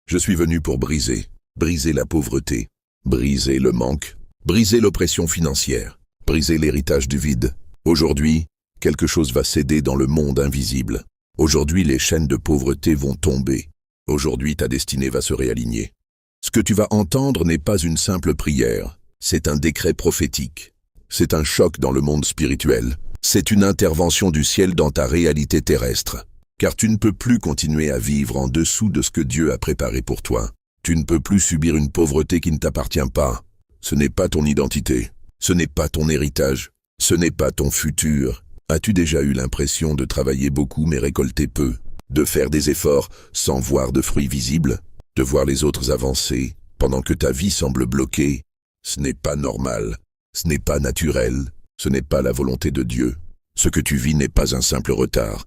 Je suis venu pour briser la pauvreté, briser le manque, briser l'oppression financière, briser l'héritage du vide. Aujourd'hui, quelque chose va céder dans le monde invisible. Aujourd'hui, les chaînes de pauvreté vont tomber. Aujourd'hui, ta destinée va se réaligner. Ce que tu vas entendre n'est pas une simple prière, c'est un décret prophétique. C'est un choc dans le monde spirituel. C'est une intervention du ciel dans ta réalité terrestre. Car tu ne peux plus continuer à vivre en dessous de ce que Dieu a préparé pour toi. Tu ne peux plus subir une pauvreté qui ne t'appartient pas. Ce n'est pas ton identité. Ce n'est pas ton héritage. Ce n'est pas ton futur. As-tu déjà eu l'impression de travailler beaucoup mais récolter peu? De faire des efforts sans voir de fruits visibles? De voir les autres avancer pendant que ta vie semble bloquée? Ce n'est pas normal. Ce n'est pas naturel. Ce n'est pas la volonté de Dieu. Ce que tu vis n'est pas un simple retard.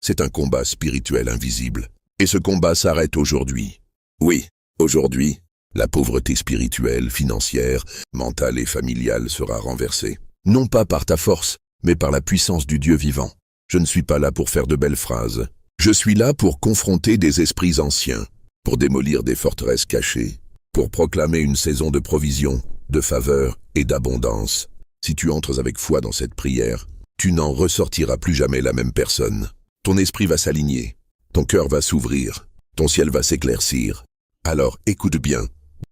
C'est un combat spirituel invisible. Et ce combat s'arrête aujourd'hui. Oui, aujourd'hui, la pauvreté spirituelle, financière, mentale et familiale sera renversée. Non pas par ta force, mais par la puissance du Dieu vivant. Je ne suis pas là pour faire de belles phrases. Je suis là pour confronter des esprits anciens, pour démolir des forteresses cachées, pour proclamer une saison de provision, de faveur et d'abondance. Si tu entres avec foi dans cette prière, tu n'en ressortiras plus jamais la même personne. Ton esprit va s'aligner, ton cœur va s'ouvrir, ton ciel va s'éclaircir. Alors écoute bien,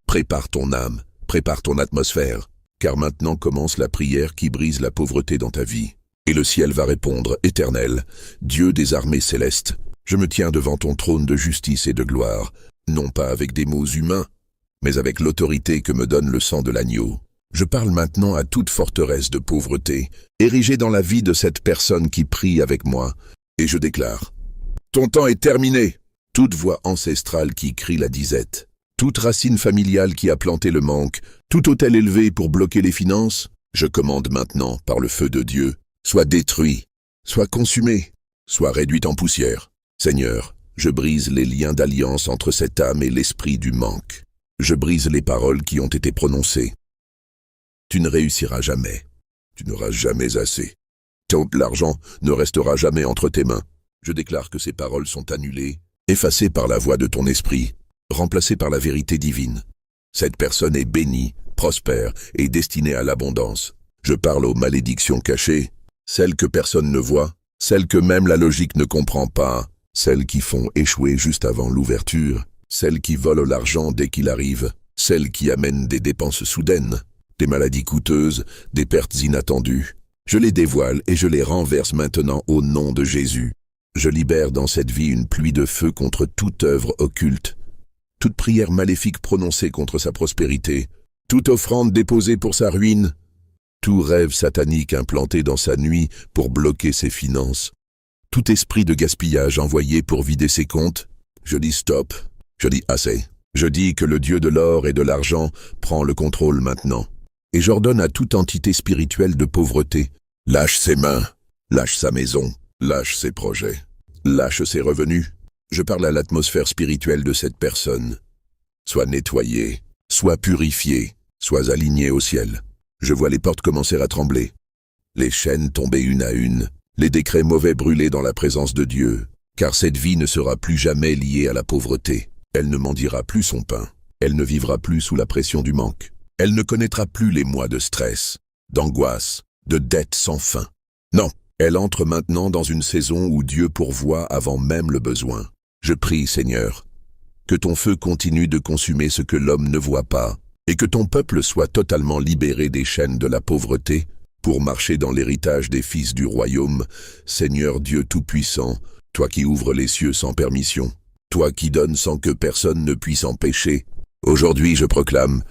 prépare ton âme, prépare ton atmosphère, car maintenant commence la prière qui brise la pauvreté dans ta vie. Et le ciel va répondre, Éternel, Dieu des armées célestes, je me tiens devant ton trône de justice et de gloire, non pas avec des mots humains, mais avec l'autorité que me donne le sang de l'agneau. Je parle maintenant à toute forteresse de pauvreté, érigée dans la vie de cette personne qui prie avec moi, et je déclare, ton temps est terminé. Toute voix ancestrale qui crie la disette, toute racine familiale qui a planté le manque, tout autel élevé pour bloquer les finances, je commande maintenant, par le feu de Dieu, soit détruit, soit consumé, soit réduit en poussière. Seigneur, je brise les liens d'alliance entre cette âme et l'esprit du manque. Je brise les paroles qui ont été prononcées. Tu ne réussiras jamais. Tu n'auras jamais assez. L'argent ne restera jamais entre tes mains. Je déclare que ces paroles sont annulées, effacées par la voix de ton esprit, remplacées par la vérité divine. Cette personne est bénie, prospère et destinée à l'abondance. Je parle aux malédictions cachées, celles que personne ne voit, celles que même la logique ne comprend pas, celles qui font échouer juste avant l'ouverture, celles qui volent l'argent dès qu'il arrive, celles qui amènent des dépenses soudaines, des maladies coûteuses, des pertes inattendues. Je les dévoile et je les renverse maintenant au nom de Jésus. Je libère dans cette vie une pluie de feu contre toute œuvre occulte, toute prière maléfique prononcée contre sa prospérité, toute offrande déposée pour sa ruine, tout rêve satanique implanté dans sa nuit pour bloquer ses finances, tout esprit de gaspillage envoyé pour vider ses comptes. Je dis stop, je dis assez. Je dis que le Dieu de l'or et de l'argent prend le contrôle maintenant. Et j'ordonne à toute entité spirituelle de pauvreté, lâche ses mains, lâche sa maison, lâche ses projets, lâche ses revenus. Je parle à l'atmosphère spirituelle de cette personne. Sois nettoyé, sois purifié, sois aligné au ciel. Je vois les portes commencer à trembler, les chaînes tomber une à une, les décrets mauvais brûler dans la présence de Dieu, car cette vie ne sera plus jamais liée à la pauvreté. Elle ne mendiera plus son pain, elle ne vivra plus sous la pression du manque. Elle ne connaîtra plus les mois de stress, d'angoisse, de dettes sans fin. Non, elle entre maintenant dans une saison où Dieu pourvoit avant même le besoin. Je prie, Seigneur, que ton feu continue de consumer ce que l'homme ne voit pas, et que ton peuple soit totalement libéré des chaînes de la pauvreté pour marcher dans l'héritage des fils du royaume. Seigneur Dieu Tout-Puissant, toi qui ouvres les cieux sans permission, toi qui donnes sans que personne ne puisse empêcher. Aujourd'hui, je proclame,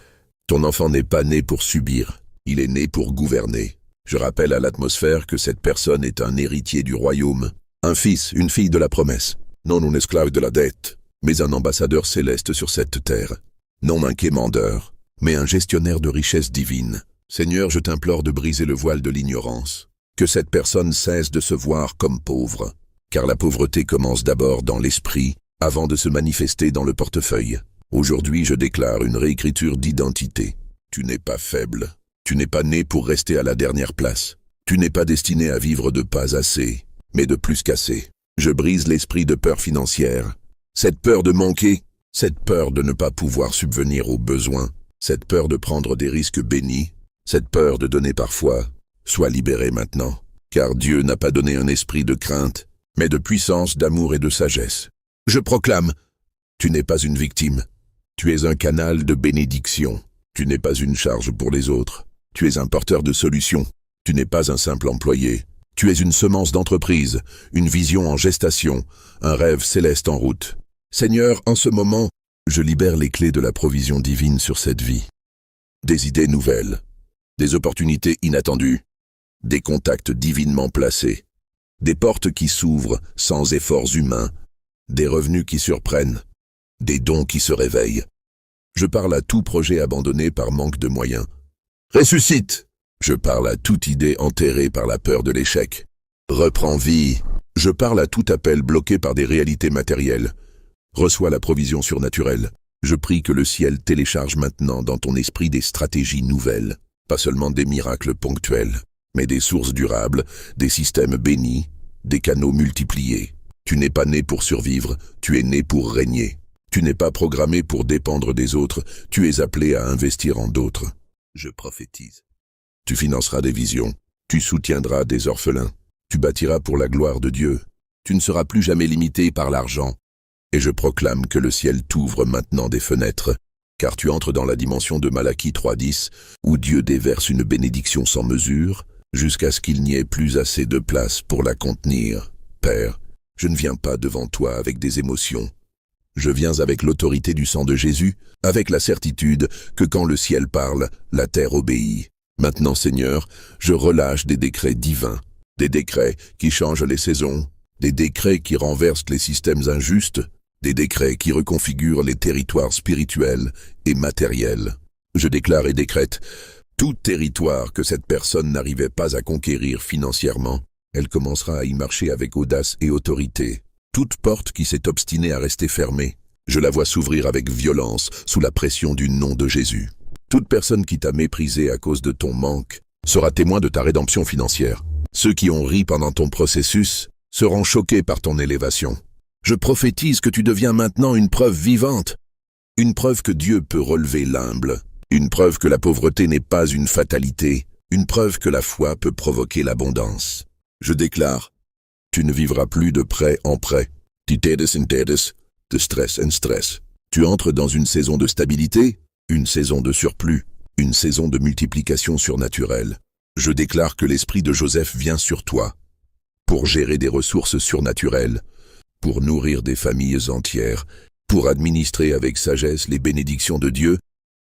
ton enfant n'est pas né pour subir, il est né pour gouverner. Je rappelle à l'atmosphère que cette personne est un héritier du royaume, un fils, une fille de la promesse, non un esclave de la dette, mais un ambassadeur céleste sur cette terre, non un quémandeur, mais un gestionnaire de richesses divines. Seigneur, je t'implore de briser le voile de l'ignorance, que cette personne cesse de se voir comme pauvre, car la pauvreté commence d'abord dans l'esprit, avant de se manifester dans le portefeuille. Aujourd'hui, je déclare une réécriture d'identité. Tu n'es pas faible. Tu n'es pas né pour rester à la dernière place. Tu n'es pas destiné à vivre de pas assez, mais de plus qu'assez. Je brise l'esprit de peur financière. Cette peur de manquer, Cette peur de ne pas pouvoir subvenir aux besoins, cette peur de prendre des risques bénis, cette peur de donner parfois, sois libérée maintenant. Car Dieu n'a pas donné un esprit de crainte, mais de puissance, d'amour et de sagesse. Je proclame, tu n'es pas une victime. Tu es un canal de bénédiction. Tu n'es pas une charge pour les autres. Tu es un porteur de solutions. Tu n'es pas un simple employé. Tu es une semence d'entreprise, une vision en gestation, un rêve céleste en route. Seigneur, en ce moment, je libère les clés de la provision divine sur cette vie. Des idées nouvelles, des opportunités inattendues, des contacts divinement placés, des portes qui s'ouvrent sans efforts humains, des revenus qui surprennent, des dons qui se réveillent. Je parle à tout projet abandonné par manque de moyens. Ressuscite! Je parle à toute idée enterrée par la peur de l'échec. Reprends vie. Je parle à tout appel bloqué par des réalités matérielles. Reçois la provision surnaturelle. Je prie que le ciel télécharge maintenant dans ton esprit des stratégies nouvelles, pas seulement des miracles ponctuels, mais des sources durables, des systèmes bénis, des canaux multipliés. Tu n'es pas né pour survivre, tu es né pour régner. Tu n'es pas programmé pour dépendre des autres, tu es appelé à investir en d'autres. Je prophétise. Tu financeras des visions, tu soutiendras des orphelins, tu bâtiras pour la gloire de Dieu. Tu ne seras plus jamais limité par l'argent. Et je proclame que le ciel t'ouvre maintenant des fenêtres, car tu entres dans la dimension de Malachie 3.10, où Dieu déverse une bénédiction sans mesure, jusqu'à ce qu'il n'y ait plus assez de place pour la contenir. Père, je ne viens pas devant toi avec des émotions. Je viens avec l'autorité du sang de Jésus, avec la certitude que quand le ciel parle, la terre obéit. Maintenant, Seigneur, je relâche des décrets divins, des décrets qui changent les saisons, des décrets qui renversent les systèmes injustes, des décrets qui reconfigurent les territoires spirituels et matériels. Je déclare et décrète, tout territoire que cette personne n'arrivait pas à conquérir financièrement, elle commencera à y marcher avec audace et autorité. Toute porte qui s'est obstinée à rester fermée, je la vois s'ouvrir avec violence sous la pression du nom de Jésus. Toute personne qui t'a méprisé à cause de ton manque sera témoin de ta rédemption financière. Ceux qui ont ri pendant ton processus seront choqués par ton élévation. Je prophétise que tu deviens maintenant une preuve vivante, une preuve que Dieu peut relever l'humble, une preuve que la pauvreté n'est pas une fatalité, une preuve que la foi peut provoquer l'abondance. Je déclare, tu ne vivras plus de prêt en prêt, d'idées en idées, de stress en stress. Tu entres dans une saison de stabilité, une saison de surplus, une saison de multiplication surnaturelle. Je déclare que l'esprit de Joseph vient sur toi, pour gérer des ressources surnaturelles, pour nourrir des familles entières, pour administrer avec sagesse les bénédictions de Dieu,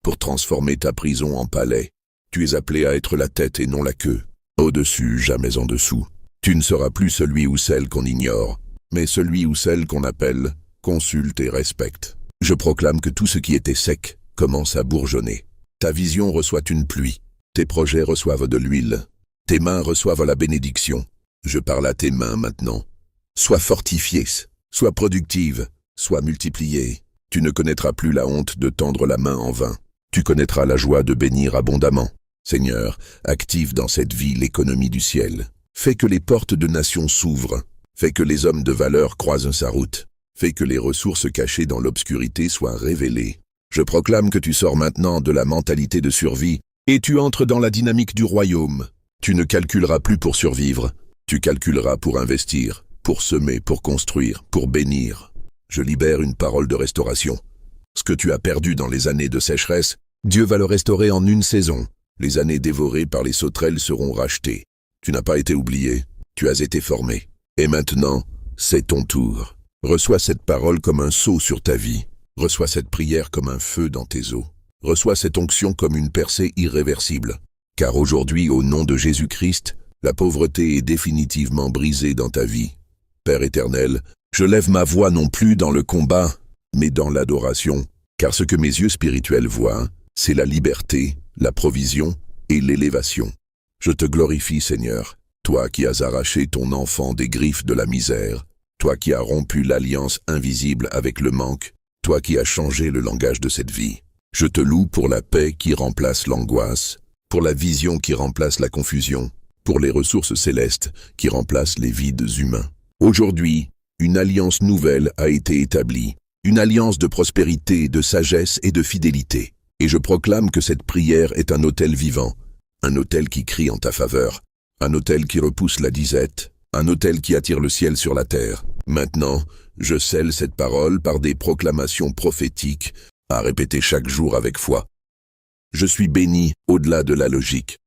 pour transformer ta prison en palais. Tu es appelé à être la tête et non la queue, au-dessus, jamais en dessous. Tu ne seras plus celui ou celle qu'on ignore, mais celui ou celle qu'on appelle, consulte et respecte. Je proclame que tout ce qui était sec commence à bourgeonner. Ta vision reçoit une pluie, tes projets reçoivent de l'huile, tes mains reçoivent la bénédiction. Je parle à tes mains maintenant. Sois fortifiée, sois productive, sois multipliée. Tu ne connaîtras plus la honte de tendre la main en vain. Tu connaîtras la joie de bénir abondamment. Seigneur, active dans cette vie l'économie du ciel. Fais que les portes de nations s'ouvrent. Fais que les hommes de valeur croisent sa route. Fais que les ressources cachées dans l'obscurité soient révélées. Je proclame que tu sors maintenant de la mentalité de survie et tu entres dans la dynamique du royaume. Tu ne calculeras plus pour survivre. Tu calculeras pour investir, pour semer, pour construire, pour bénir. Je libère une parole de restauration. Ce que tu as perdu dans les années de sécheresse, Dieu va le restaurer en une saison. Les années dévorées par les sauterelles seront rachetées. Tu n'as pas été oublié, tu as été formé. Et maintenant, c'est ton tour. Reçois cette parole comme un sceau sur ta vie. Reçois cette prière comme un feu dans tes os. Reçois cette onction comme une percée irréversible. Car aujourd'hui, au nom de Jésus-Christ, la pauvreté est définitivement brisée dans ta vie. Père éternel, je lève ma voix non plus dans le combat, mais dans l'adoration. Car ce que mes yeux spirituels voient, c'est la liberté, la provision et l'élévation. Je te glorifie, Seigneur, toi qui as arraché ton enfant des griffes de la misère, toi qui as rompu l'alliance invisible avec le manque, toi qui as changé le langage de cette vie. Je te loue pour la paix qui remplace l'angoisse, pour la vision qui remplace la confusion, pour les ressources célestes qui remplacent les vides humains. Aujourd'hui, une alliance nouvelle a été établie, une alliance de prospérité, de sagesse et de fidélité. Et je proclame que cette prière est un autel vivant, un autel qui crie en ta faveur, un autel qui repousse la disette, un autel qui attire le ciel sur la terre. Maintenant, je scelle cette parole par des proclamations prophétiques à répéter chaque jour avec foi. Je suis béni au-delà de la logique.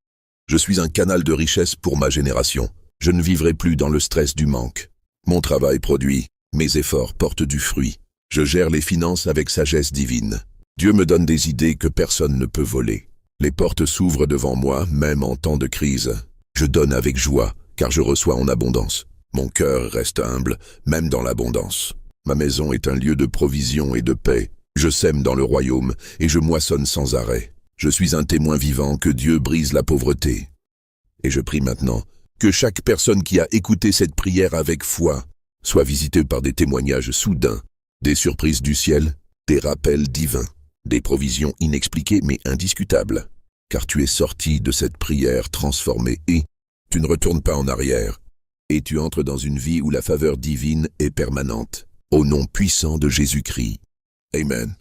Je suis un canal de richesse pour ma génération. Je ne vivrai plus dans le stress du manque. Mon travail produit, mes efforts portent du fruit. Je gère les finances avec sagesse divine. Dieu me donne des idées que personne ne peut voler. Les portes s'ouvrent devant moi, même en temps de crise. Je donne avec joie, car je reçois en abondance. Mon cœur reste humble, même dans l'abondance. Ma maison est un lieu de provision et de paix. Je sème dans le royaume, et je moissonne sans arrêt. Je suis un témoin vivant que Dieu brise la pauvreté. Et je prie maintenant que chaque personne qui a écouté cette prière avec foi soit visitée par des témoignages soudains, des surprises du ciel, des rappels divins, des provisions inexpliquées mais indiscutables. Car tu es sorti de cette prière transformée et tu ne retournes pas en arrière. Et tu entres dans une vie où la faveur divine est permanente. Au nom puissant de Jésus-Christ. Amen.